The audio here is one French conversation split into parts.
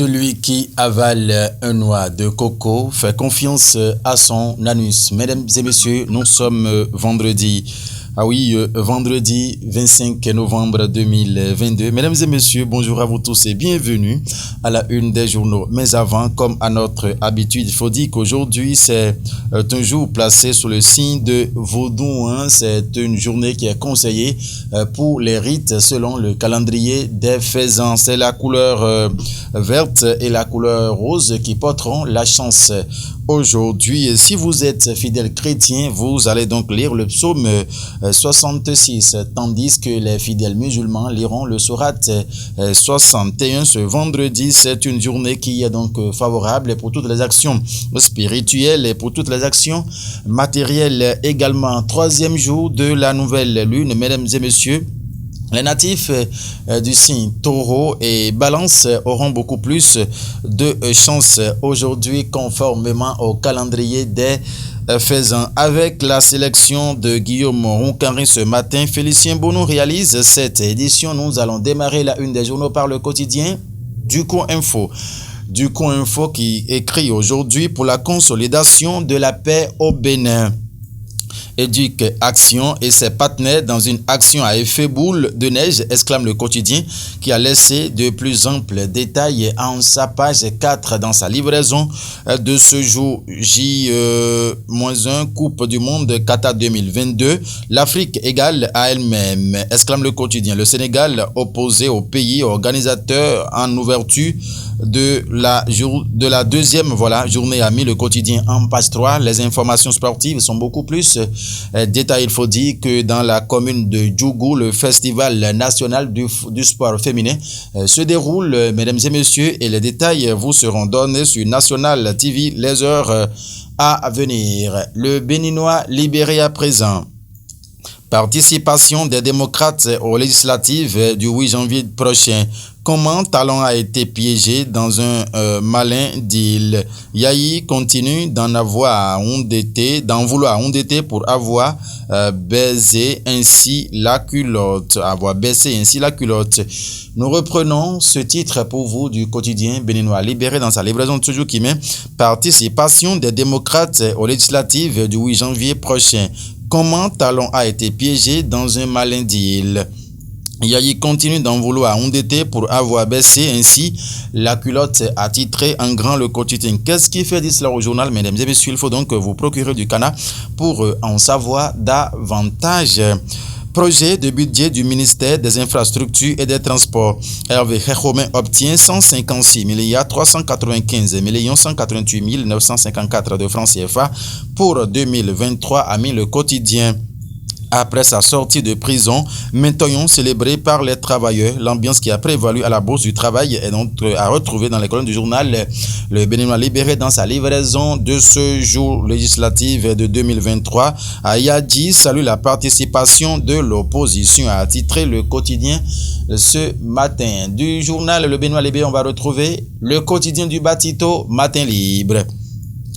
Celui qui avale un noix de coco fait confiance à son anus. Mesdames et messieurs, nous sommes vendredi. Vendredi 25 novembre 2022. Mesdames et messieurs, bonjour à vous tous et bienvenue à la une des journaux. Mais avant, comme à notre habitude, il faut dire qu'aujourd'hui, c'est un jour placé sous le signe de Vaudou. C'est une journée qui est conseillée pour les rites selon le calendrier des faisans. C'est la couleur verte et la couleur rose qui porteront la chance aujourd'hui. Et si vous êtes fidèle chrétien, vous allez donc lire le psaume 66, tandis que les fidèles musulmans liront le sourate 61. Ce vendredi, c'est une journée qui est donc favorable pour toutes les actions spirituelles et pour toutes les actions matérielles également. Troisième jour de la nouvelle lune, mesdames et messieurs. Les natifs du signe Taureau et Balance auront beaucoup plus de chance aujourd'hui conformément au calendrier des faisans. Avec la sélection de Guillaume Roncarin ce matin, Félicien Bono réalise cette édition. Nous allons démarrer la une des journaux par le quotidien Duco Info. Duco Info qui écrit aujourd'hui pour la consolidation de la paix au Bénin. Éduque Action et ses partenaires dans une action à effet boule de neige, exclame le quotidien qui a laissé de plus amples détails en sa page 4 dans sa livraison de ce jour J-1 Coupe du Monde Qatar 2022. L'Afrique égale à elle-même, exclame le quotidien. Le Sénégal opposé au pays organisateur en ouverture de la deuxième journée a mis le quotidien en page 3. Les informations sportives sont beaucoup plus détaillées. Il faut dire que dans la commune de Djougou, le festival national du sport féminin se déroule, mesdames et messieurs, et les détails vous seront donnés sur National TV les heures à venir. Le Béninois libéré à présent. Participation des démocrates aux législatives du 8 janvier prochain. Comment Talon a été piégé dans un malin deal. Yahi continue d'en vouloir endetter pour avoir baissé ainsi la culotte. Nous reprenons ce titre pour vous du quotidien béninois libéré dans sa livraison de ce jour qui met participation des démocrates aux législatives du 8 janvier prochain. Comment Talon a été piégé dans un malin deal. Yahi continue d'en vouloir endetter pour avoir baissé ainsi la culotte, a titré en grand le quotidien. Qu'est-ce qui fait dire cela au journal, mesdames et messieurs? Il faut donc vous procurer du canal pour en savoir davantage. Projet de budget du ministère des Infrastructures et des Transports. Hervé Khéchomen obtient 156 395 188 954 de francs CFA pour 2023, a mis le quotidien. Après sa sortie de prison, Mentoyon célébré par les travailleurs. L'ambiance qui a prévalu à la Bourse du Travail est donc à retrouver dans les colonnes du journal Le Béninois libéré dans sa livraison de ce jour législatif de 2023. Ayadji salue la participation de l'opposition, a titré le quotidien ce matin. Du journal Le Béninois libéré, on va retrouver le quotidien du Batito, Matin Libre.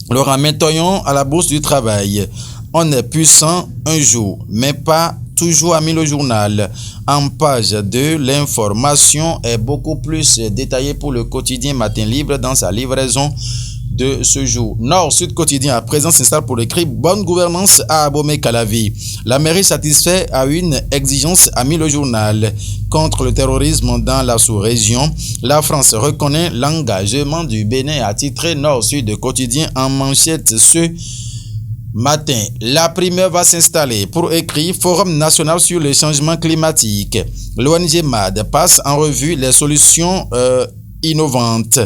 Laurent Mentoyon à la Bourse du Travail. On est puissant un jour, mais pas toujours, a mis le journal. En page 2, l'information est beaucoup plus détaillée pour le quotidien Matin Libre dans sa livraison de ce jour. Nord-Sud quotidien à présent s'installe pour écrire bonne gouvernance à Abomey-Calavi. La mairie satisfait à une exigence, a mis le journal. Contre le terrorisme dans la sous-région, la France reconnaît l'engagement du Bénin, a titré Nord-Sud quotidien en manchette ce matin. La primeur va s'installer pour écrire Forum national sur le changement climatique. L'ONG MAD passe en revue les solutions innovantes.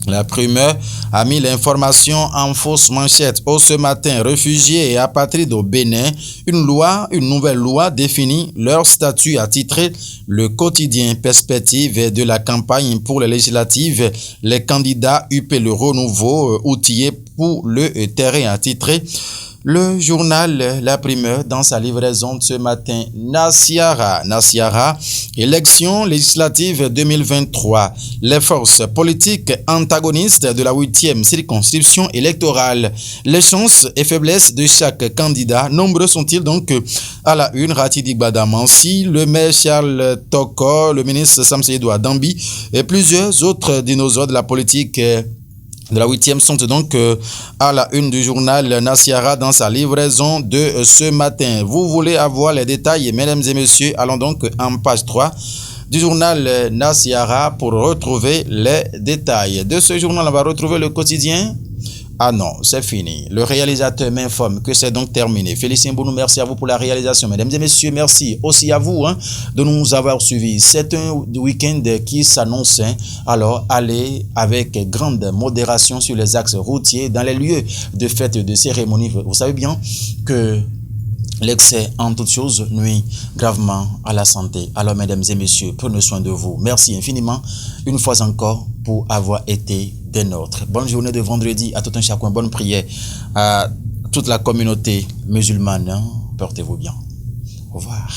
La primeur a mis l'information en fausse manchette. Ce matin, réfugiés et apatrides au Bénin, une nouvelle loi définit leur statut, a titré le quotidien. Perspective de la campagne pour les législatives. Les candidats UP le renouveau outillés pour le terrain, a titré Le journal La Primeur, dans sa livraison de ce matin, Nassiara, élection législative 2023. Les forces politiques antagonistes de la 8e circonscription électorale. Les chances et faiblesses de chaque candidat, nombreux sont-ils donc à la une? Ratidi Gbadamansi, le maire Charles Toko, le ministre Samson Edouard Dambi et plusieurs autres dinosaures de la politique de la 8e sont donc à la une du journal Nassiara dans sa livraison de ce matin. Vous voulez avoir les détails, mesdames et messieurs, allons donc en page 3 du journal Nassiara pour retrouver les détails. De ce journal, on va retrouver le quotidien. Ah non, c'est fini. Le réalisateur m'informe que c'est donc terminé. Félicien Bounou, merci à vous pour la réalisation. Mesdames et messieurs, merci aussi à vous de nous avoir suivis. C'est un week-end qui s'annonce. Alors, allez avec grande modération sur les axes routiers, dans les lieux de fête et de cérémonie. Vous savez bien que l'excès en toute chose nuit gravement à la santé. Alors, mesdames et messieurs, prenez soin de vous. Merci infiniment, une fois encore, pour avoir été des nôtres. Bonne journée de vendredi à tout un chacun. Bonne prière à toute la communauté musulmane. Portez-vous bien. Au revoir.